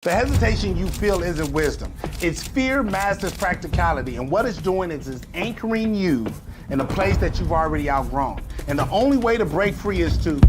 The hesitation you feel isn't wisdom. It's fear masked as practicality, and what it's doing is it's anchoring you in a place that you've already outgrown. And the only way to break free is to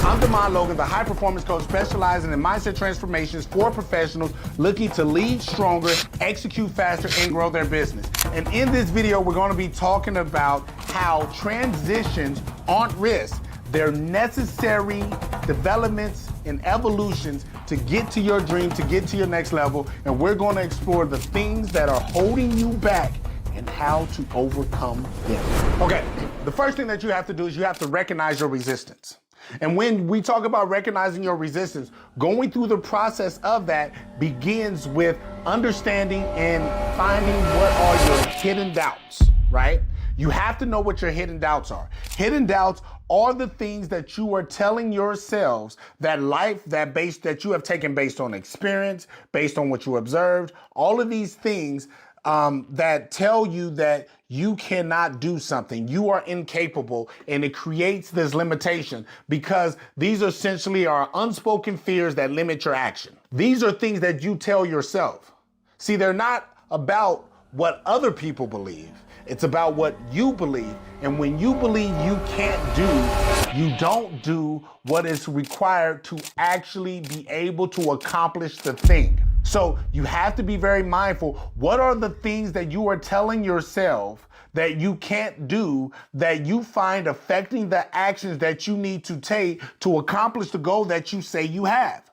I'm Demond Logan, the high-performance coach specializing in mindset transformations for professionals looking to lead stronger, execute faster, and grow their business. And in this video, we're going to be talking about how transitions aren't risks. They're necessary developments and evolutions to get to your dream, to get to your next level. And we're going to explore the things that are holding you back and how to overcome them. Okay, the first thing that you have to do is you have to recognize your resistance. And when we talk about recognizing your resistance, going through the process of that begins with understanding and finding what are your hidden doubts, right? You have to know what your hidden doubts are. Hidden doubts are the things that you are telling yourselves that that you have taken based on experience, based on what you observed, all of these things that tell you that you cannot do something, you are incapable, and it creates this limitation because these essentially are unspoken fears that limit your action. These are things that you tell yourself. See, they're not about what other people believe. It's about what you believe. And when you believe you can't do, you don't do what is required to actually be able to accomplish the thing. So you have to be very mindful. What are the things that you are telling yourself that you can't do that you find affecting the actions that you need to take to accomplish the goal that you say you have?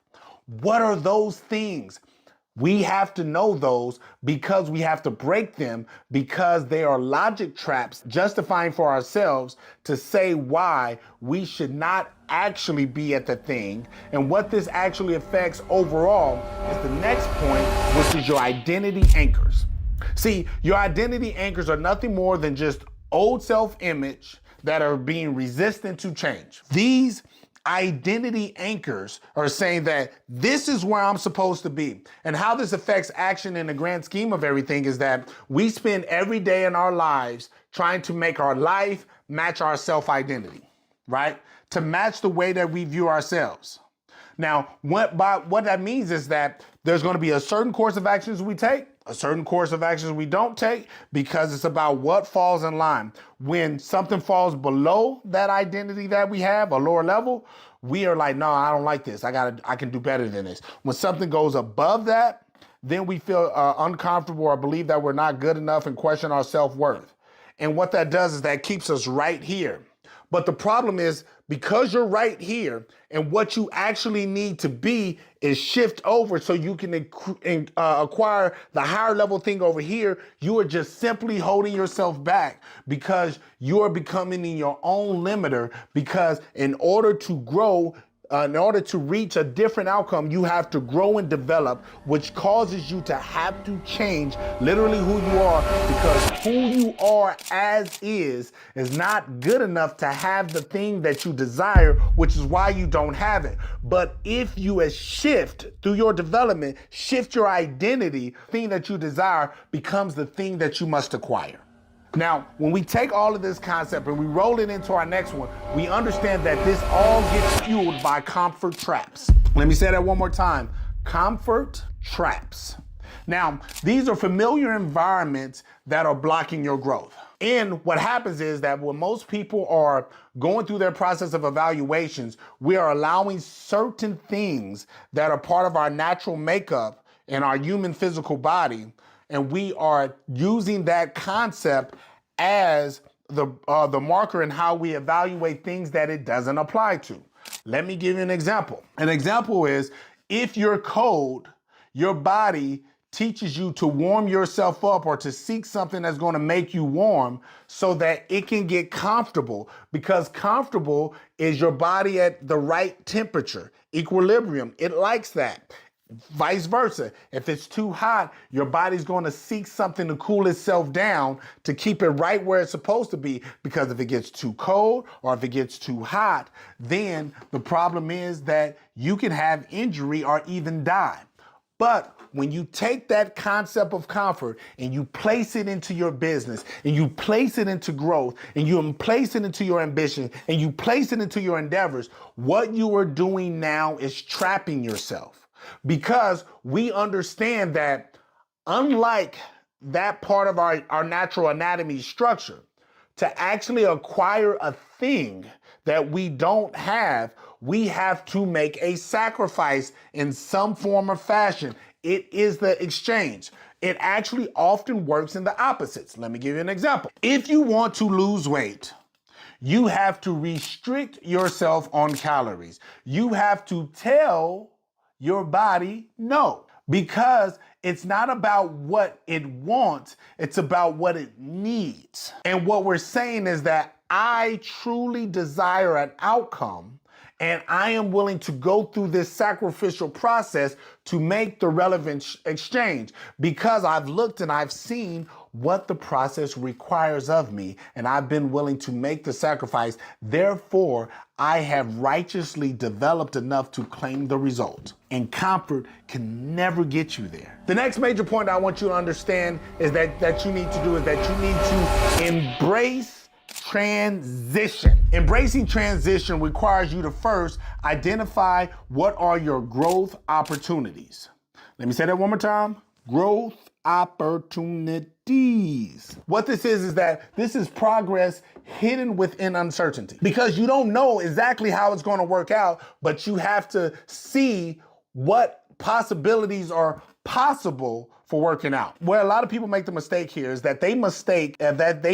What are those things? We have to know those because we have to break them because they are logic traps justifying for ourselves to say why we should not actually be at the thing. And what this actually affects overall is the next point, which is your identity anchors. See, your identity anchors are nothing more than just old self-image that are being resistant to change. These identity anchors are saying that this is where I'm supposed to be. And how this affects action in the grand scheme of everything is that we spend every day in our lives trying to make our life match our self-identity, right? To match the way that we view ourselves. Now, what that means is that there's going to be a certain course of actions we take, a certain course of actions we don't take, because it's about what falls in line. When something falls below that identity that we have, a lower level, we are like, no, I don't like this. I can do better than this. When something goes above that, then we feel uncomfortable or believe that we're not good enough and question our self-worth. And what that does is that keeps us right here. But the problem is because you're right here and what you actually need to be is shift over so you can acquire the higher level thing over here, you are just simply holding yourself back because you are becoming your own limiter because in order to grow, in order to reach a different outcome, you have to grow and develop, which causes you to have to change literally who you are because who you are as is not good enough to have the thing that you desire, which is why you don't have it. But if you shift through your development, shift your identity, the thing that you desire becomes the thing that you must acquire. Now, when we take all of this concept and we roll it into our next one, we understand that this all gets fueled by comfort traps. Let me say that one more time. Comfort traps. Now, these are familiar environments that are blocking your growth. And what happens is that when most people are going through their process of evaluations, we are allowing certain things that are part of our natural makeup in our human physical body, and we are using that concept as the marker in how we evaluate things that it doesn't apply to. Let me give you an example. An example is if you're cold, your body teaches you to warm yourself up or to seek something that's going to make you warm so that it can get comfortable, because comfortable is your body at the right temperature, equilibrium. It likes that. Vice versa. If it's too hot, your body's going to seek something to cool itself down to keep it right where it's supposed to be, because if it gets too cold or if it gets too hot, then the problem is that you can have injury or even die. But when you take that concept of comfort and you place it into your business and you place it into growth and you place it into your ambition and you place it into your endeavors, what you are doing now is trapping yourself. Because we understand that unlike that part of our natural anatomy structure, to actually acquire a thing that we don't have, we have to make a sacrifice in some form or fashion. It is the exchange. It actually often works in the opposites. Let me give you an example. If you want to lose weight, you have to restrict yourself on calories. You have to tell your body no, because it's not about what it wants, it's about what it needs. And what we're saying is that I truly desire an outcome, and I am willing to go through this sacrificial process to make the relevant exchange, because I've looked and I've seen what the process requires of me, and I've been willing to make the sacrifice. Therefore, I have righteously developed enough to claim the result. And comfort can never get you there. The next major point I want you to understand is that you need to do is that you need to embrace transition. Embracing transition requires you to first identify what are your growth opportunities. Let me say that one more time. Growth opportunities. What this is that this is progress hidden within uncertainty, because you don't know exactly how it's going to work out, but you have to see what possibilities are possible for working out. Where a lot of people make the mistake here is that they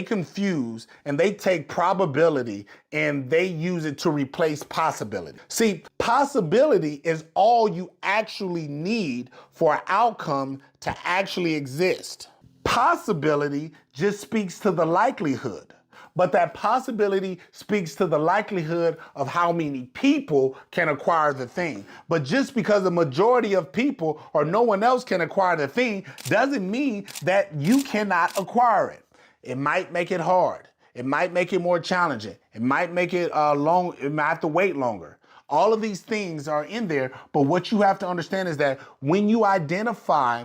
confuse and they take probability and they use it to replace possibility. See, possibility is all you actually need for an outcome to actually exist. Possibility just speaks to the likelihood. But that possibility speaks to the likelihood of how many people can acquire the thing. But just because the majority of people or no one else can acquire the thing doesn't mean that you cannot acquire it. It might make it hard. It might make it more challenging. It might make it it might have to wait longer. All of these things are in there, but what you have to understand is that when you identify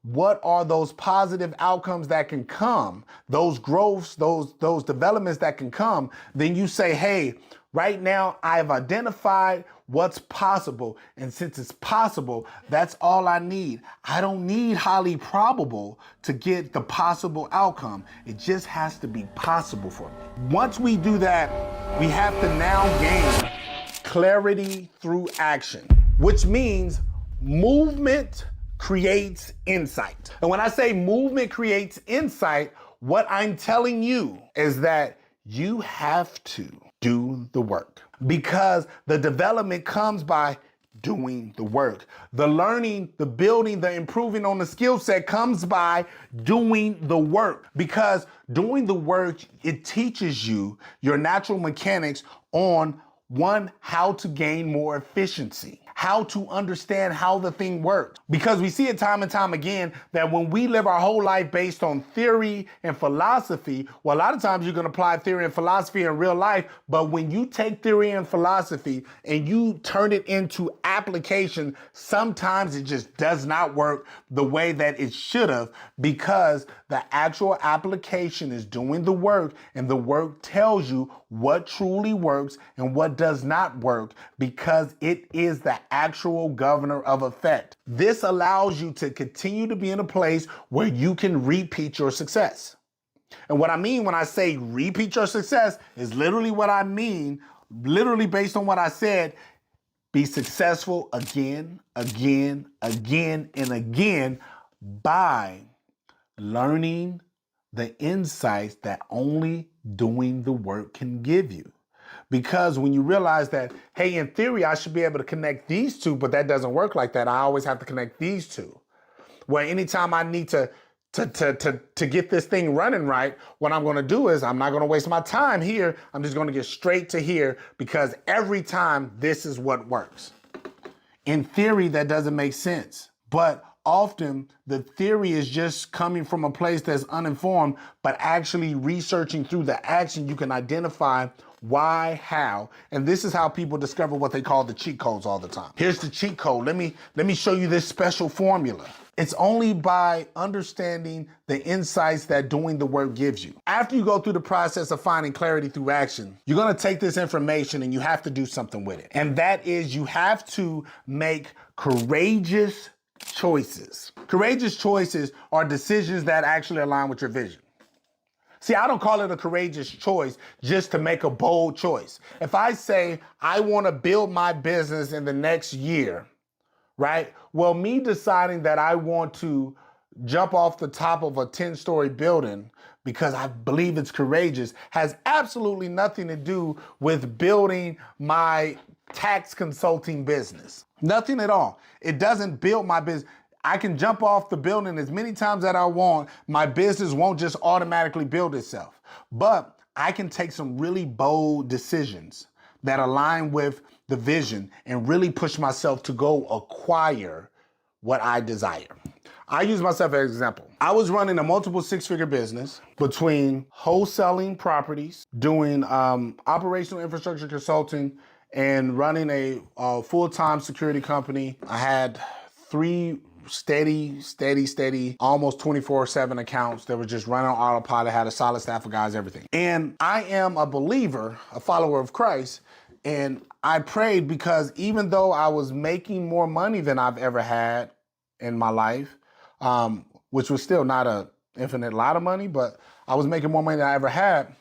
what are those positive outcomes that can come, those growths, those developments that can come, then you say, hey, right now I've identified what's possible. And since it's possible, that's all I need. I don't need highly probable to get the possible outcome. It just has to be possible for me. Once we do that, we have to now gain clarity through action, which means movement creates insight. And when I say movement creates insight, what I'm telling you is that you have to do the work, because the development comes by doing the work. The learning, the building, the improving on the skill set comes by doing the work, because doing the work, it teaches you your natural mechanics on one, how to gain more efficiency, how to understand how the thing works. Because we see it time and time again that when we live our whole life based on theory and philosophy, well, a lot of times you can apply theory and philosophy in real life, but when you take theory and philosophy and you turn it into application, sometimes it just does not work the way that it should have, because the actual application is doing the work, and the work tells you what truly works and what does not work, because it is the actual governor of effect. This allows you to continue to be in a place where you can repeat your success. And what I mean when I say repeat your success is literally what I mean, literally based on what I said. Be successful again, again, again, and again by learning the insights that only doing the work can give you. Because when you realize that, hey, in theory, I should be able to connect these two, but that doesn't work like that. I always have to connect these two. Well, anytime I need to get this thing running right, what I'm going to do is I'm not going to waste my time here. I'm just going to get straight to here, because every time this is what works. In theory, that doesn't make sense. But often the theory is just coming from a place that's uninformed, but actually researching through the action, you can identify why, how, and this is how people discover what they call the cheat codes all the time. Here's the cheat code. Let me show you this special formula. It's only by understanding the insights that doing the work gives you. After you go through the process of finding clarity through action, you're gonna take this information and you have to do something with it. And that is, you have to make courageous choices. Courageous choices are decisions that actually align with your vision. See, I don't call it a courageous choice just to make a bold choice. If I say I want to build my business in the next year, right? Well, me deciding that I want to jump off the top of a 10-story building because I believe it's courageous has absolutely nothing to do with building my tax consulting business. Nothing at all. It doesn't build my business. I can jump off the building as many times as I want. My business won't just automatically build itself. But I can take some really bold decisions that align with the vision and really push myself to go acquire what I desire. I use myself as an example. I was running a multiple six-figure business between wholesaling properties, doing operational infrastructure consulting, and running a full-time security company. I had 3 steady, almost 24/7 accounts that were just running on autopilot, had a solid staff of guys, everything. And I am a believer, a follower of Christ, and I prayed because even though I was making more money than I've ever had in my life, which was still not an infinite lot of money, but I was making more money than I ever had,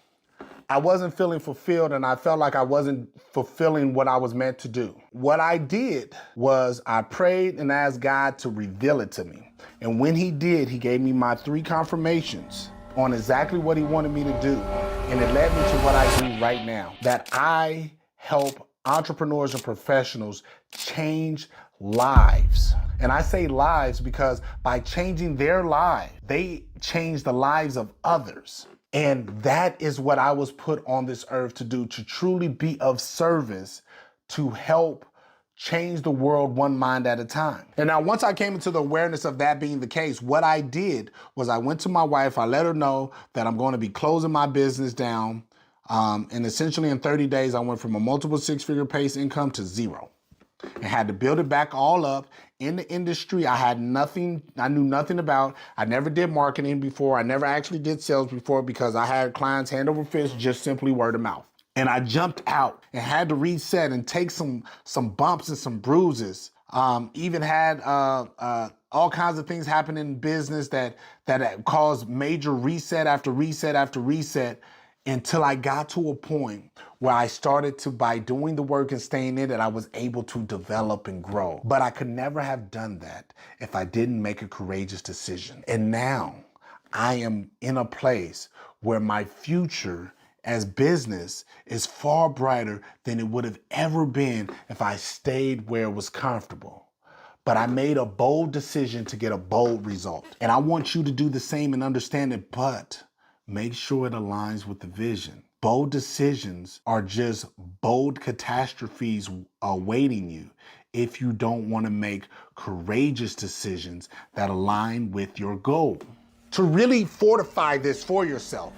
I wasn't feeling fulfilled, and I felt like I wasn't fulfilling what I was meant to do. What I did was I prayed and asked God to reveal it to me. And when he did, he gave me my 3 confirmations on exactly what he wanted me to do. And it led me to what I do right now, that I help entrepreneurs and professionals change lives. And I say lives because by changing their lives, they change the lives of others. And that is what I was put on this earth to do, to truly be of service, to help change the world one mind at a time. And now once I came into the awareness of that being the case, what I did was I went to my wife, I let her know that I'm going to be closing my business down. And essentially in 30 days, I went from a multiple 6-figure pace income to 0. And had to build it back all up. In the industry, I knew nothing about. I never did marketing before. I never actually did sales before because I had clients hand over fist, just simply word of mouth. And I jumped out and had to reset and take some bumps and some bruises. Even had all kinds of things happen in business that caused major reset after reset after reset, until I got to a point where I started to, by doing the work and staying in it, I was able to develop and grow. But I could never have done that if I didn't make a courageous decision. And now I am in a place where my future as business is far brighter than it would have ever been if I stayed where it was comfortable. But I made a bold decision to get a bold result. And I want you to do the same and understand it, but make sure it aligns with the vision. Bold decisions are just bold catastrophes awaiting you if you don't want to make courageous decisions that align with your goal. To really fortify this for yourself,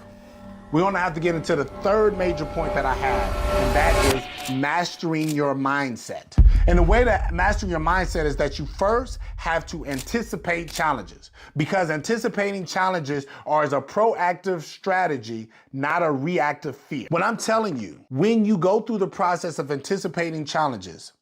we're going to have to get into the 3rd major point that I have, and that is mastering your mindset. And the way to master your mindset is that you first have to anticipate challenges, because anticipating challenges is a proactive strategy, not a reactive fear. When I'm telling you, when you go through the process of anticipating challenges,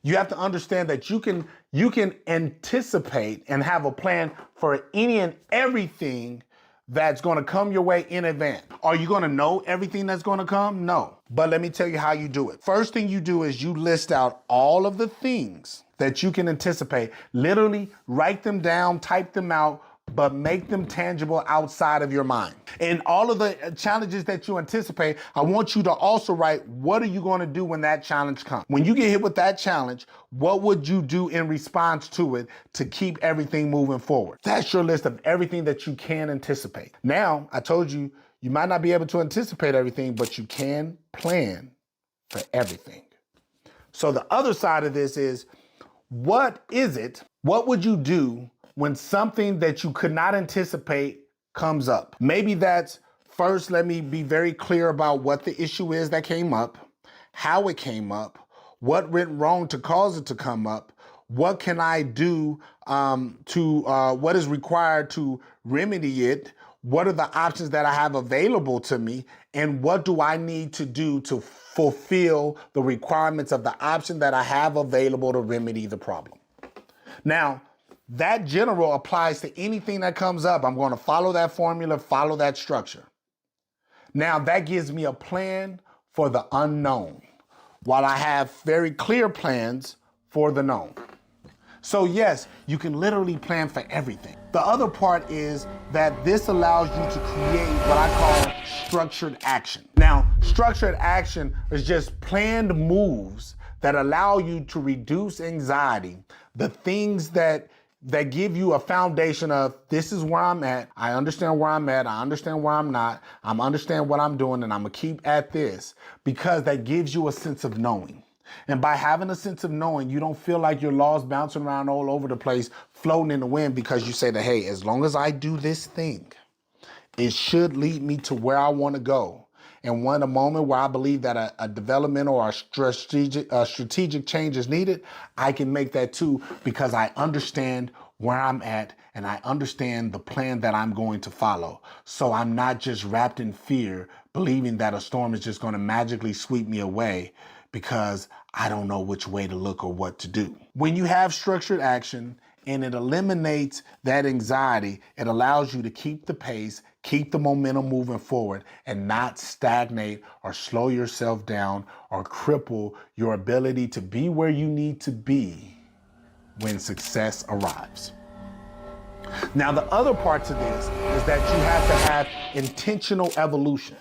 you have to understand that you can anticipate and have a plan for any and everything that's going to come your way in advance. Are you going to know everything that's going to come? No. But let me tell you how you do it. First thing you do is you list out all of the things that you can anticipate. Literally write them down, type them out, but make them tangible outside of your mind. And all of the challenges that you anticipate, I want you to also write, what are you going to do when that challenge comes? When you get hit with that challenge, what would you do in response to it to keep everything moving forward? That's your list of everything that you can anticipate. Now, I told you, you might not be able to anticipate everything, but you can plan for everything. So the other side of this is, what would you do when something that you could not anticipate comes up? Maybe that's First, let me be very clear about what the issue is that came up, how it came up, what went wrong to cause it to come up, what can I do what is required to remedy it, what are the options that I have available to me, and what do I need to do to fulfill the requirements of the option that I have available to remedy the problem. Now, that general applies to anything that comes up. I'm going to follow that formula, follow that structure. Now, that gives me a plan for the unknown, while I have very clear plans for the known. So yes, you can literally plan for everything. The other part is that this allows you to create what I call structured action. Now, structured action is just planned moves that allow you to reduce anxiety, the things that give you a foundation of, this is where I'm at, I understand where I'm at, I understand where I'm not, I understand what I'm doing, and I'm gonna keep at this, because that gives you a sense of knowing. And by having a sense of knowing, you don't feel like you're lost, bouncing around all over the place, floating in the wind, because you say that, hey, as long as I do this thing, it should lead me to where I want to go. And when a moment where I believe that a development or a strategic change is needed, I can make that too, because I understand where I'm at and I understand the plan that I'm going to follow. So I'm not just wrapped in fear, believing that a storm is just going to magically sweep me away because I don't know which way to look or what to do. When you have structured action and it eliminates that anxiety, it allows you to keep the pace, keep the momentum moving forward, and not stagnate or slow yourself down or cripple your ability to be where you need to be when success arrives. Now, the other part to this is that you have to have intentional evolution.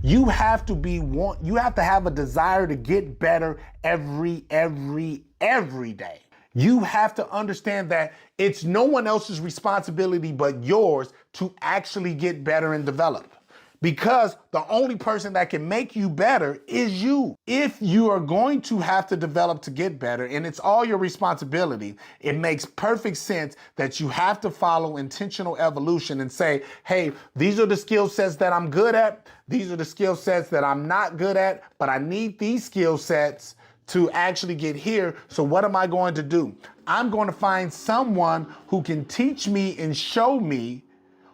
You have to have a desire to get better every day. You have to understand that it's no one else's responsibility but yours to actually get better and develop. Because the only person that can make you better is you. If you are going to have to develop to get better, and it's all your responsibility, it makes perfect sense that you have to follow intentional evolution and say, hey, these are the skill sets that I'm good at. These are the skill sets that I'm not good at, but I need these skill sets to actually get here. So what am I going to do? I'm going to find someone who can teach me and show me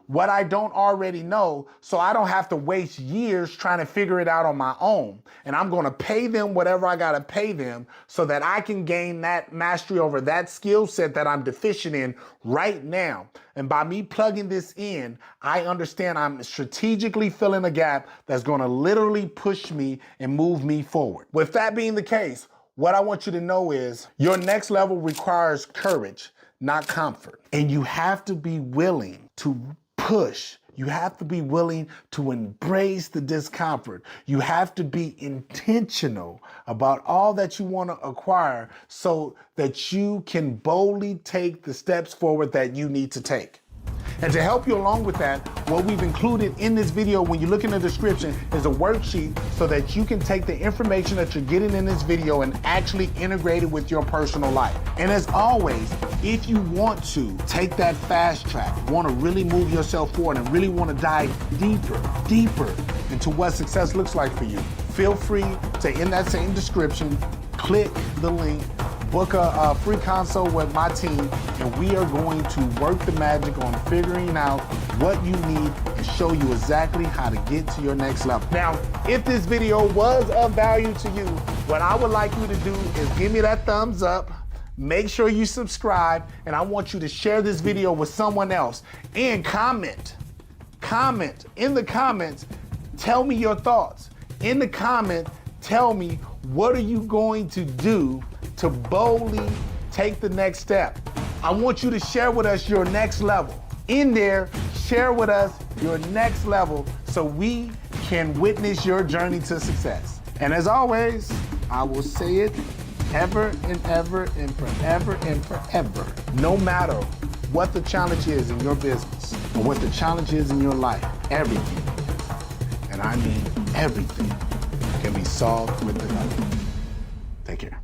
what I don't already know, so I don't have to waste years trying to figure it out on my own. And I'm gonna pay them whatever I gotta pay them so that I can gain that mastery over that skill set that I'm deficient in right now. And by me plugging this in, I understand I'm strategically filling a gap that's gonna literally push me and move me forward. With that being the case, what I want you to know is your next level requires courage, not comfort. And you have to be willing to push. You have to be willing to embrace the discomfort. You have to be intentional about all that you want to acquire so that you can boldly take the steps forward that you need to take. And to help you along with that, what we've included in this video, when you look in the description, is a worksheet so that you can take the information that you're getting in this video and actually integrate it with your personal life. And as always, if you want to take that fast track, want to really move yourself forward and really want to dive deeper into what success looks like for you, feel free to, in that same description, click the link, book a free consult with my team, and we are going to work the magic on figuring out what you need and show you exactly how to get to your next level. Now, if this video was of value to you, what I would like you to do is give me that thumbs up, make sure you subscribe, and I want you to share this video with someone else, and comment in the comments, tell me your thoughts. In the comment, tell me, what are you going to do to boldly take the next step? I want you to share with us your next level. In there, share with us your next level so we can witness your journey to success. And as always, I will say it ever and ever and forever and forever. No matter what the challenge is in your business or what the challenge is in your life, everything, and I mean everything, can be solved with development. Take care.